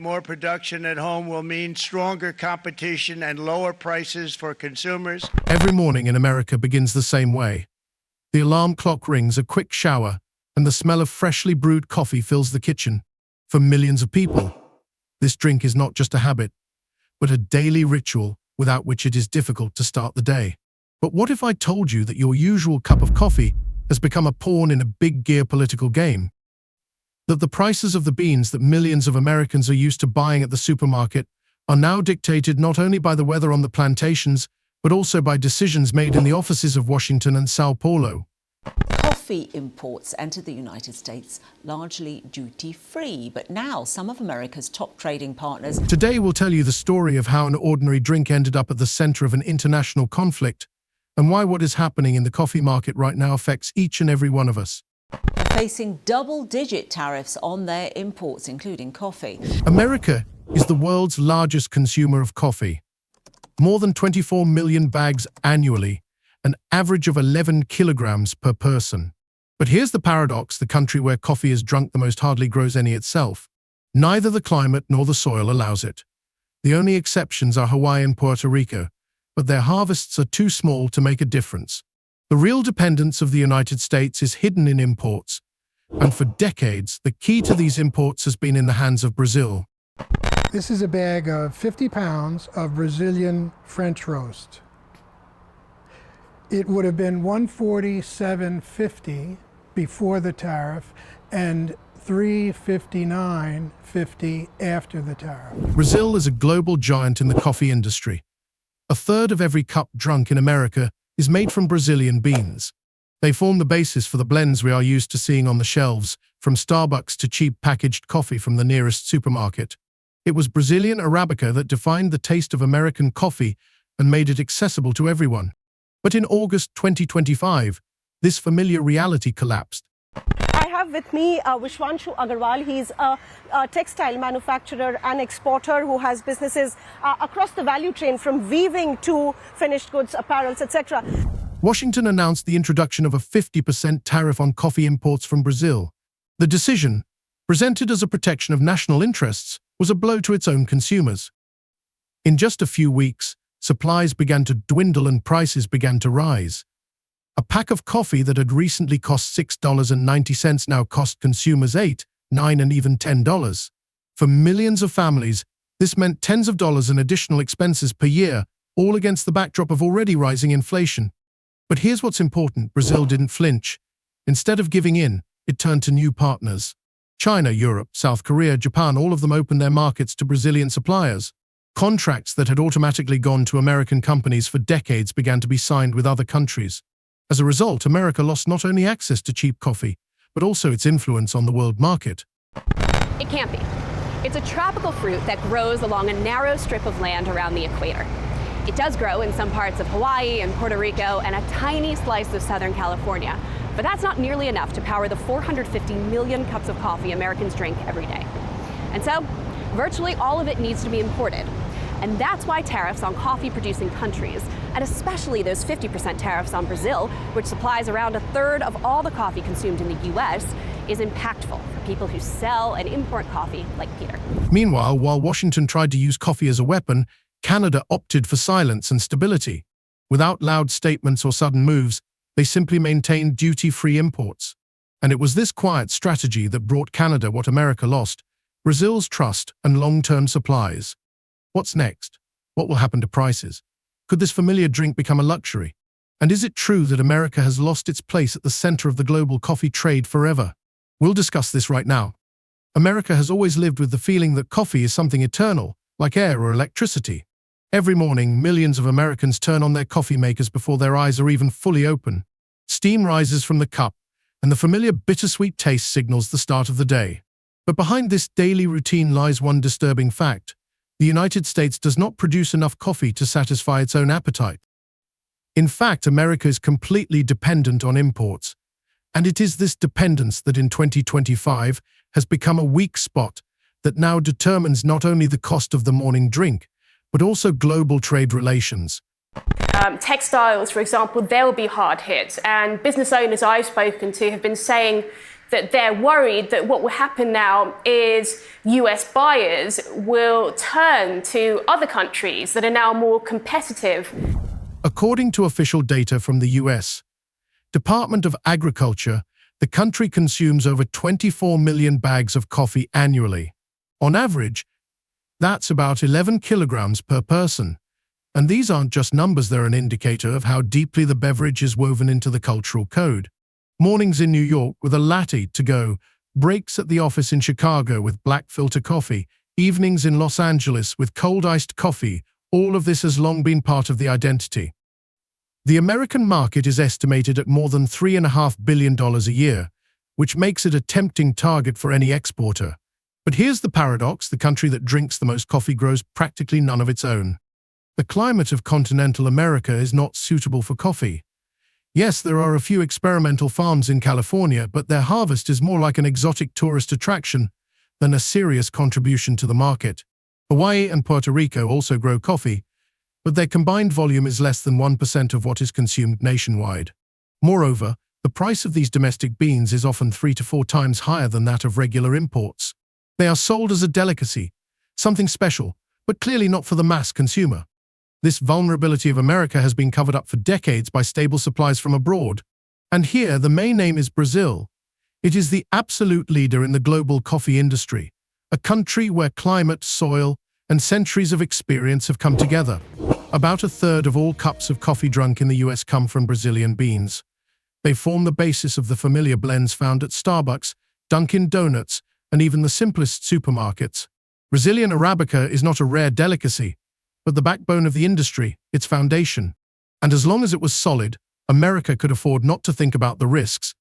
More production at home will mean stronger competition and lower prices for consumers. Every morning in America begins the same way. The alarm clock rings, a quick shower, and the smell of freshly brewed coffee fills the kitchen. For millions of people, this drink is not just a habit, but a daily ritual without which it is difficult to start the day. But what if I told you that your usual cup of coffee has become a pawn in a big geopolitical game? That the prices of the beans that millions of Americans are used to buying at the supermarket are now dictated not only by the weather on the plantations, but also by decisions made in the offices of Washington and São Paulo. Coffee imports entered the United States largely duty-free, but now some of America's top trading partners... Today we'll tell you the story of how an ordinary drink ended up at the center of an international conflict, and why what is happening in the coffee market right now affects each and every one of us. Facing double-digit tariffs on their imports, including coffee. America is the world's largest consumer of coffee. More than 24 million bags annually, an average of 11 kilograms per person. But here's the paradox: the country where coffee is drunk the most hardly grows any itself. Neither the climate nor the soil allows it. The only exceptions are Hawaii and Puerto Rico, but their harvests are too small to make a difference. The real dependence of the United States is hidden in imports, and for decades, the key to these imports has been in the hands of Brazil. This is a bag of 50 pounds of Brazilian French roast. It would have been $147.50 before the tariff and $359.50 after the tariff. Brazil is a global giant in the coffee industry. A third of every cup drunk in America is made from Brazilian beans. They form the basis for the blends we are used to seeing on the shelves, from Starbucks to cheap packaged coffee from the nearest supermarket. It was Brazilian Arabica that defined the taste of American coffee and made it accessible to everyone. But in August 2025, this familiar reality collapsed. I have with me Vishwanshu Agarwal. He's a textile manufacturer and exporter who has businesses across the value chain, from weaving to finished goods, apparels, etc. Washington announced the introduction of a 50% tariff on coffee imports from Brazil. The decision, presented as a protection of national interests, was a blow to its own consumers. In just a few weeks, supplies began to dwindle and prices began to rise. A pack of coffee that had recently cost $6.90 now cost consumers $8, $9, and even $10. For millions of families, this meant tens of dollars in additional expenses per year, all against the backdrop of already rising inflation. But here's what's important: Brazil didn't flinch. Instead of giving in, it turned to new partners. China, Europe, South Korea, Japan, all of them opened their markets to Brazilian suppliers. Contracts that had automatically gone to American companies for decades began to be signed with other countries. As a result, America lost not only access to cheap coffee, but also its influence on the world market. It can't be. It's a tropical fruit that grows along a narrow strip of land around the equator. It does grow in some parts of Hawaii and Puerto Rico and a tiny slice of Southern California, but that's not nearly enough to power the 450 million cups of coffee Americans drink every day. And so, virtually all of it needs to be imported. And that's why tariffs on coffee-producing countries, and especially those 50% tariffs on Brazil, which supplies around a third of all the coffee consumed in the U.S., is impactful for people who sell and import coffee like Peter. Meanwhile, while Washington tried to use coffee as a weapon, Canada opted for silence and stability. Without loud statements or sudden moves, they simply maintained duty-free imports. And it was this quiet strategy that brought Canada what America lost: Brazil's trust and long-term supplies. What's next? What will happen to prices? Could this familiar drink become a luxury? And is it true that America has lost its place at the center of the global coffee trade forever? We'll discuss this right now. America has always lived with the feeling that coffee is something eternal, like air or electricity. Every morning, millions of Americans turn on their coffee makers before their eyes are even fully open. Steam rises from the cup, and the familiar bittersweet taste signals the start of the day. But behind this daily routine lies one disturbing fact: the United States does not produce enough coffee to satisfy its own appetite. In fact, America is completely dependent on imports, and it is this dependence that in 2025 has become a weak spot that now determines not only the cost of the morning drink, but also global trade relations. Textiles, for example, they'll be hard hit, and business owners I've spoken to have been saying that they're worried that what will happen now is US buyers will turn to other countries that are now more competitive. According to official data from the US Department of Agriculture, the country consumes over 24 million bags of coffee annually. On average, that's about 11 kilograms per person. And these aren't just numbers, they're an indicator of how deeply the beverage is woven into the cultural code. Mornings in New York with a latte to go, breaks at the office in Chicago with black filter coffee, evenings in Los Angeles with cold iced coffee, all of this has long been part of the identity. The American market is estimated at more than $3.5 billion a year, which makes it a tempting target for any exporter. But here's the paradox: the country that drinks the most coffee grows practically none of its own. The climate of continental America is not suitable for coffee. Yes, there are a few experimental farms in California, but their harvest is more like an exotic tourist attraction than a serious contribution to the market. Hawaii and Puerto Rico also grow coffee, but their combined volume is less than 1% of what is consumed nationwide. Moreover, the price of these domestic beans is often 3 to 4 times higher than that of regular imports. They are sold as a delicacy, something special, but clearly not for the mass consumer. This vulnerability of America has been covered up for decades by stable supplies from abroad. And here, the main name is Brazil. It is the absolute leader in the global coffee industry, a country where climate, soil, and centuries of experience have come together. About a third of all cups of coffee drunk in the US come from Brazilian beans. They form the basis of the familiar blends found at Starbucks, Dunkin' Donuts, and even the simplest supermarkets. Brazilian Arabica is not a rare delicacy, but the backbone of the industry, its foundation. And as long as it was solid, America could afford not to think about the risks.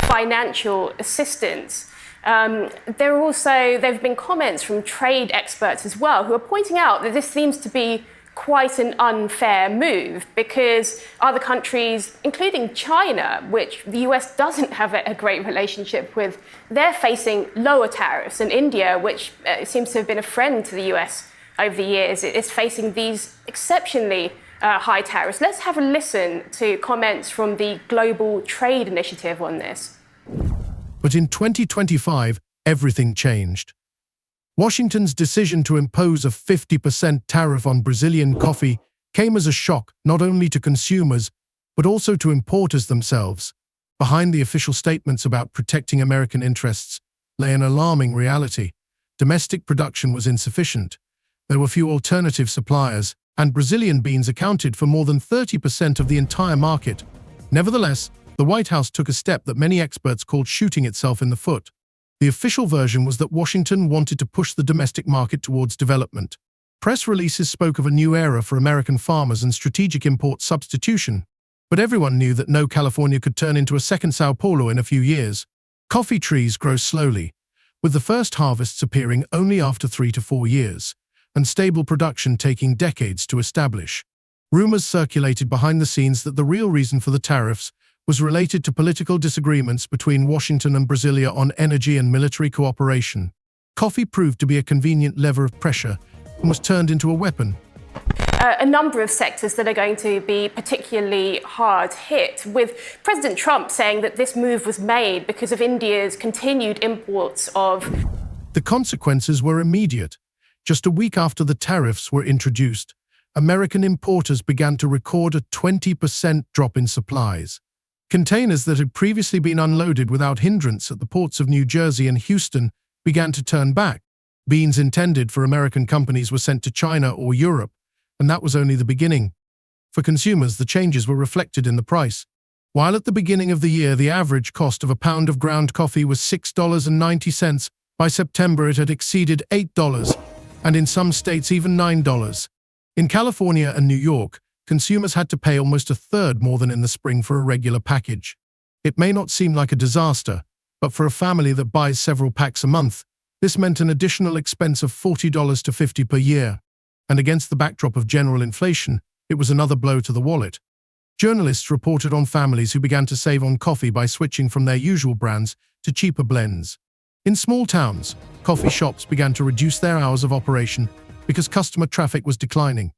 Financial assistance. There have been comments from trade experts as well who are pointing out that this seems to be quite an unfair move because other countries, including China, which the US doesn't have a great relationship with, they're facing lower tariffs. And India, which seems to have been a friend to the US over the years, is facing these exceptionally high tariffs. Let's have a listen to comments from the Global Trade Initiative on this. But in 2025, everything changed. Washington's decision to impose a 50% tariff on Brazilian coffee came as a shock not only to consumers, but also to importers themselves. Behind the official statements about protecting American interests lay an alarming reality. Domestic production was insufficient. There were few alternative suppliers, and Brazilian beans accounted for more than 30% of the entire market. Nevertheless, the White House took a step that many experts called shooting itself in the foot. The official version was that Washington wanted to push the domestic market towards development. Press releases spoke of a new era for American farmers and strategic import substitution. But everyone knew that no California could turn into a second São Paulo in a few years. Coffee trees grow slowly, with the first harvests appearing only after 3 to 4 years, and stable production taking decades to establish. Rumors circulated behind the scenes that the real reason for the tariffs was related to political disagreements between Washington and Brasilia on energy and military cooperation. Coffee proved to be a convenient lever of pressure and was turned into a weapon. A number of sectors that are going to be particularly hard hit, with President Trump saying that this move was made because of India's continued imports of... The consequences were immediate. Just a week after the tariffs were introduced, American importers began to record a 20% drop in supplies. Containers that had previously been unloaded without hindrance at the ports of New Jersey and Houston began to turn back. Beans intended for American companies were sent to China or Europe, and that was only the beginning. For consumers, the changes were reflected in the price. While at the beginning of the year the average cost of a pound of ground coffee was $6.90, by September it had exceeded $8, and in some states even $9. In California and New York, consumers had to pay almost a third more than in the spring for a regular package. It may not seem like a disaster, but for a family that buys several packs a month, this meant an additional expense of $40 to $50 per year. And against the backdrop of general inflation, it was another blow to the wallet. Journalists reported on families who began to save on coffee by switching from their usual brands to cheaper blends. In small towns, coffee shops began to reduce their hours of operation because customer traffic was declining.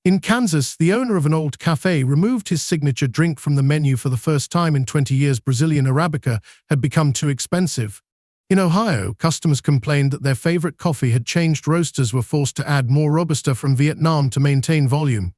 In Kansas, the owner of an old cafe removed his signature drink from the menu for the first time in 20 years. Brazilian Arabica had become too expensive. In Ohio, customers complained that their favorite coffee had changed. Roasters were forced to add more Robusta from Vietnam to maintain volume.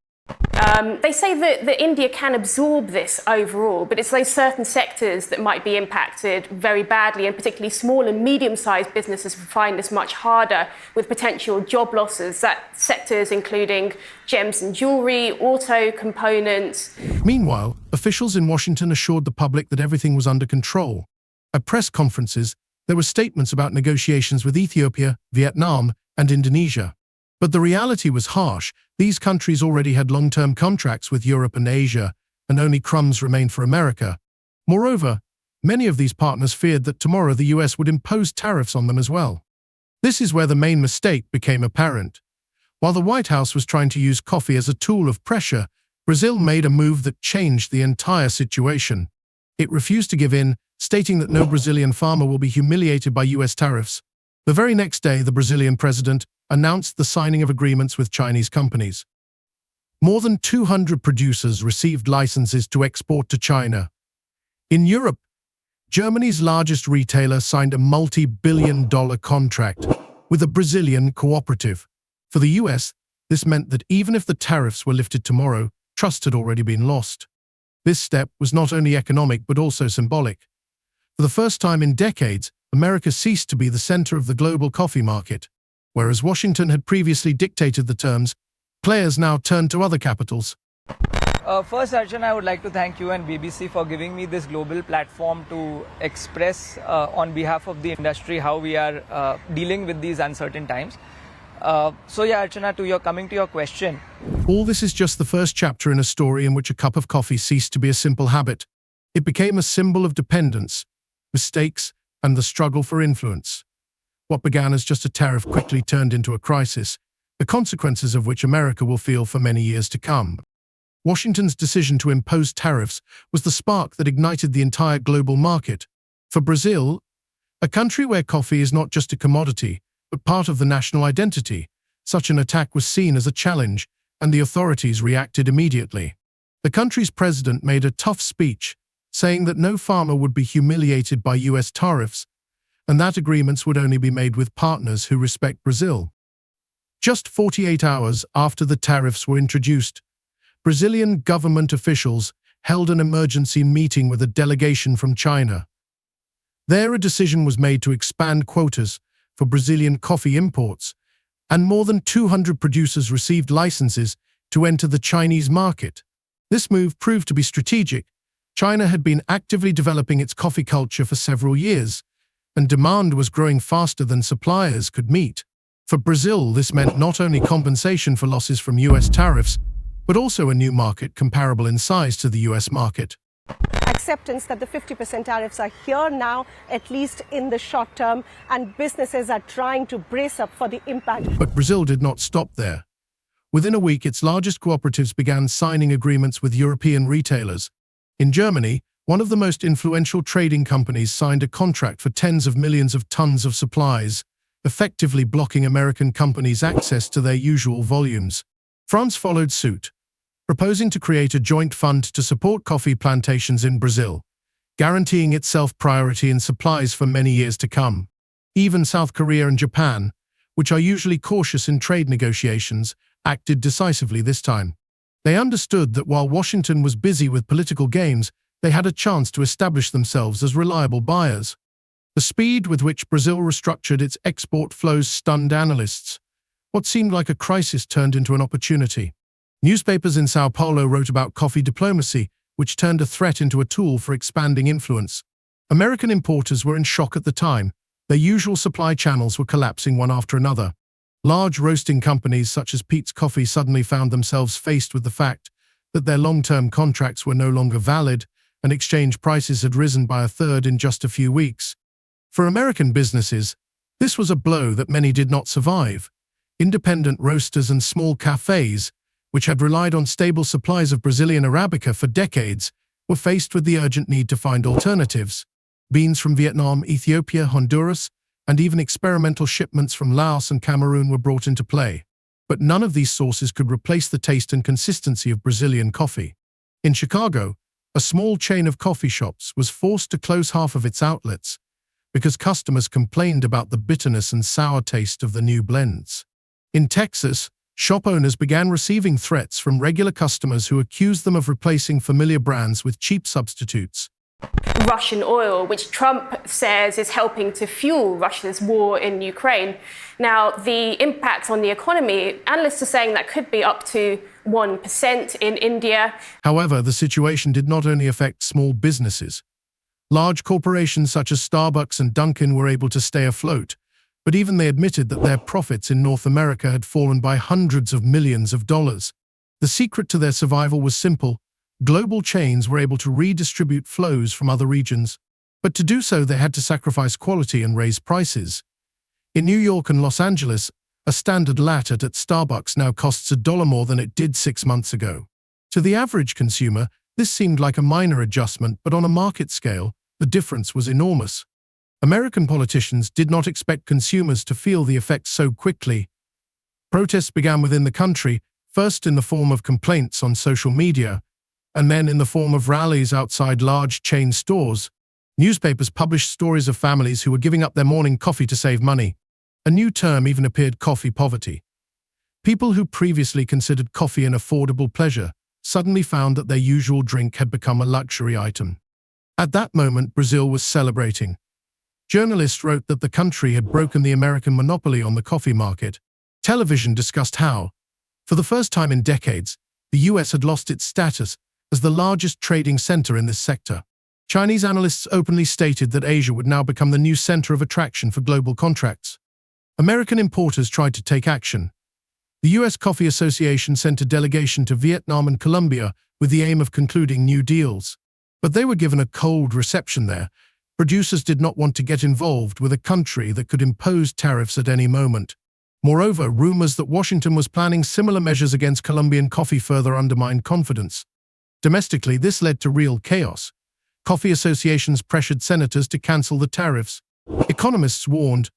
They say that India can absorb this overall, but it's those certain sectors that might be impacted very badly, and particularly small and medium-sized businesses find this much harder with potential job losses. That sectors including gems and jewelry, auto components. Meanwhile, officials in Washington assured the public that everything was under control. At press conferences, there were statements about negotiations with Ethiopia, Vietnam, and Indonesia. But the reality was harsh. These countries already had long-term contracts with Europe and Asia, and only crumbs remained for America. Moreover, many of these partners feared that tomorrow the US would impose tariffs on them as well. This is where the main mistake became apparent. While the White House was trying to use coffee as a tool of pressure, Brazil made a move that changed the entire situation. It refused to give in, stating that no Brazilian farmer will be humiliated by US tariffs. The very next day, the Brazilian president announced the signing of agreements with Chinese companies. More than 200 producers received licenses to export to China. In Europe, Germany's largest retailer signed a multi-billion-dollar contract with a Brazilian cooperative. For the US, this meant that even if the tariffs were lifted tomorrow, trust had already been lost. This step was not only economic but also symbolic. For the first time in decades, America ceased to be the center of the global coffee market. Whereas Washington had previously dictated the terms, players now turned to other capitals. First, Archana, I would like to thank you and BBC for giving me this global platform to express on behalf of the industry how we are dealing with these uncertain times. So yeah, Archana, coming to your question. All this is just the first chapter in a story in which a cup of coffee ceased to be a simple habit. It became a symbol of dependence, mistakes, and the struggle for influence. What began as just a tariff quickly turned into a crisis, the consequences of which America will feel for many years to come. Washington's decision to impose tariffs was the spark that ignited the entire global market. For Brazil, a country where coffee is not just a commodity, but part of the national identity, such an attack was seen as a challenge, and the authorities reacted immediately. The country's president made a tough speech, saying that no farmer would be humiliated by US tariffs, and that agreements would only be made with partners who respect Brazil. Just 48 hours after the tariffs were introduced, Brazilian government officials held an emergency meeting with a delegation from China. There, a decision was made to expand quotas for Brazilian coffee imports, and more than 200 producers received licenses to enter the Chinese market. This move proved to be strategic. China had been actively developing its coffee culture for several years, and demand was growing faster than suppliers could meet. For Brazil, this meant not only compensation for losses from US tariffs, but also a new market comparable in size to the US market. Acceptance that the 50% tariffs are here now, at least in the short term, and businesses are trying to brace up for the impact. But Brazil did not stop there. Within a week, its largest cooperatives began signing agreements with European retailers. In Germany, one of the most influential trading companies signed a contract for tens of millions of tons of supplies, effectively blocking American companies' access to their usual volumes. France followed suit, proposing to create a joint fund to support coffee plantations in Brazil, guaranteeing itself priority in supplies for many years to come. Even South Korea and Japan, which are usually cautious in trade negotiations, acted decisively this time. They understood that while Washington was busy with political games, they had a chance to establish themselves as reliable buyers. The speed with which Brazil restructured its export flows stunned analysts. What seemed like a crisis turned into an opportunity. Newspapers in São Paulo wrote about coffee diplomacy, which turned a threat into a tool for expanding influence. American importers were in shock at the time. Their usual supply channels were collapsing one after another. Large roasting companies such as Peet's Coffee suddenly found themselves faced with the fact that their long-term contracts were no longer valid, and exchange prices had risen by a third in just a few weeks. For American businesses, this was a blow that many did not survive. Independent roasters and small cafes, which had relied on stable supplies of Brazilian Arabica for decades, were faced with the urgent need to find alternatives. Beans from Vietnam, Ethiopia, Honduras, and even experimental shipments from Laos and Cameroon were brought into play. but none of these sources could replace the taste and consistency of Brazilian coffee. In Chicago, a small chain of coffee shops was forced to close half of its outlets because customers complained about the bitterness and sour taste of the new blends. In Texas, shop owners began receiving threats from regular customers who accused them of replacing familiar brands with cheap substitutes. Russian oil, which Trump says is helping to fuel Russia's war in Ukraine. Now, the impact on the economy, analysts are saying that could be up to 1% in India. However, the situation did not only affect small businesses. Large corporations such as Starbucks and Dunkin' were able to stay afloat, but even they admitted that their profits in North America had fallen by hundreds of millions of dollars. The secret to their survival was simple. Global chains were able to redistribute flows from other regions, but to do so they had to sacrifice quality and raise prices. In New York and Los Angeles, a standard latte at Starbucks now costs $1 more than it did 6 months ago. To the average consumer, this seemed like a minor adjustment, but on a market scale, the difference was enormous. American politicians did not expect consumers to feel the effects so quickly. Protests began within the country, first in the form of complaints on social media, and then in the form of rallies outside large chain stores. Newspapers published stories of families who were giving up their morning coffee to save money. A new term even appeared: coffee poverty. People who previously considered coffee an affordable pleasure suddenly found that their usual drink had become a luxury item. At that moment, Brazil was celebrating. Journalists wrote that the country had broken the American monopoly on the coffee market. Television discussed how, for the first time in decades, the US had lost its status as the largest trading center in this sector. Chinese analysts openly stated that Asia would now become the new center of attraction for global contracts. American importers tried to take action. The US Coffee Association sent a delegation to Vietnam and Colombia with the aim of concluding new deals. But they were given a cold reception there. Producers did not want to get involved with a country that could impose tariffs at any moment. Moreover, rumors that Washington was planning similar measures against Colombian coffee further undermined confidence. Domestically, this led to real chaos. Coffee associations pressured senators to cancel the tariffs. Economists warned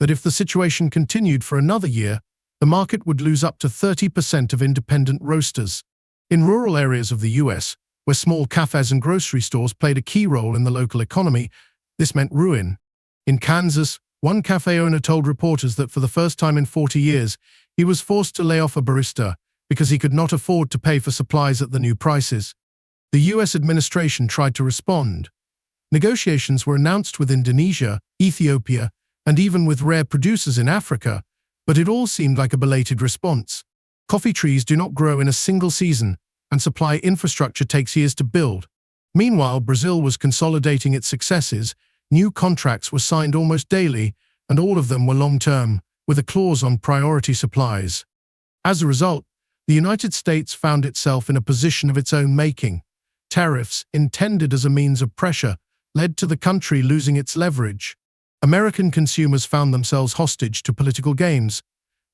that if the situation continued for another year, the market would lose up to 30% of independent roasters. In rural areas of the US, where small cafes and grocery stores played a key role in the local economy, this meant ruin. In Kansas, one cafe owner told reporters that for the first time in 40 years, he was forced to lay off a barista because he could not afford to pay for supplies at the new prices. The US administration tried to respond. Negotiations were announced with Indonesia, Ethiopia, and even with rare producers in Africa, but it all seemed like a belated response. Coffee trees do not grow in a single season, and supply infrastructure takes years to build. Meanwhile, Brazil was consolidating its successes. New contracts were signed almost daily, and all of them were long-term, with a clause on priority supplies. As a result, the United States found itself in a position of its own making. Tariffs, intended as a means of pressure, led to the country losing its leverage. American consumers found themselves hostage to political games,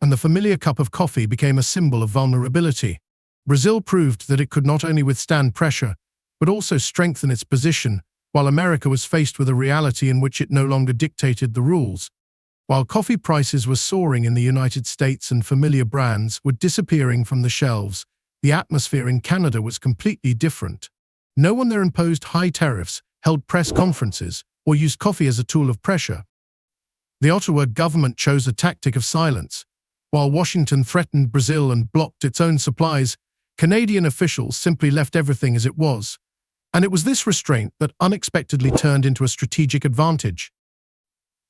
and the familiar cup of coffee became a symbol of vulnerability. Brazil proved that it could not only withstand pressure, but also strengthen its position, while America was faced with a reality in which it no longer dictated the rules. While coffee prices were soaring in the United States and familiar brands were disappearing from the shelves, the atmosphere in Canada was completely different. No one there imposed high tariffs, held press conferences, or used coffee as a tool of pressure. The Ottawa government chose a tactic of silence. While Washington threatened Brazil and blocked its own supplies, Canadian officials simply left everything as it was. And it was this restraint that unexpectedly turned into a strategic advantage.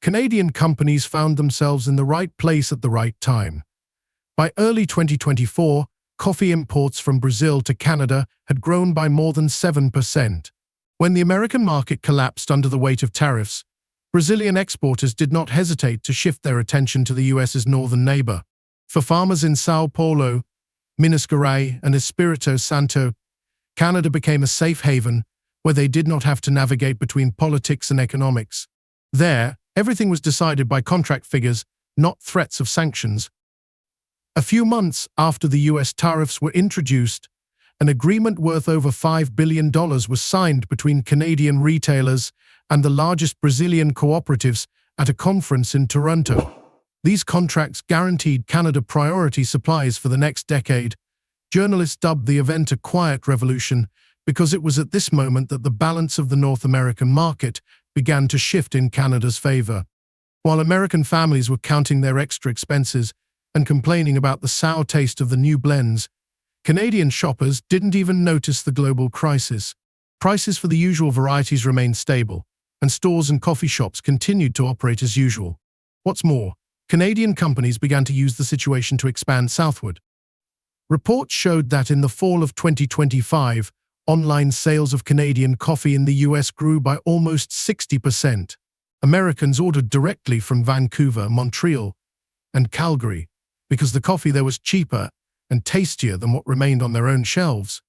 Canadian companies found themselves in the right place at the right time. By early 2024, coffee imports from Brazil to Canada had grown by more than 7%. When the American market collapsed under the weight of tariffs, Brazilian exporters did not hesitate to shift their attention to the US's northern neighbor. For farmers in São Paulo, Minas Gerais, and Espírito Santo, Canada became a safe haven where they did not have to navigate between politics and economics. There, everything was decided by contract figures, not threats of sanctions. A few months after the US tariffs were introduced, an agreement worth over $5 billion was signed between Canadian retailers and the largest Brazilian cooperatives at a conference in Toronto. These contracts guaranteed Canada priority supplies for the next decade. Journalists dubbed the event a quiet revolution because it was at this moment that the balance of the North American market began to shift in Canada's favor. While American families were counting their extra expenses and complaining about the sour taste of the new blends, Canadian shoppers didn't even notice the global crisis. Prices for the usual varieties remained stable, and stores and coffee shops continued to operate as usual. What's more, Canadian companies began to use the situation to expand southward. Reports showed that in the fall of 2025, online sales of Canadian coffee in the US grew by almost 60%. Americans ordered directly from Vancouver, Montreal, and Calgary because the coffee there was cheaper and tastier than what remained on their own shelves.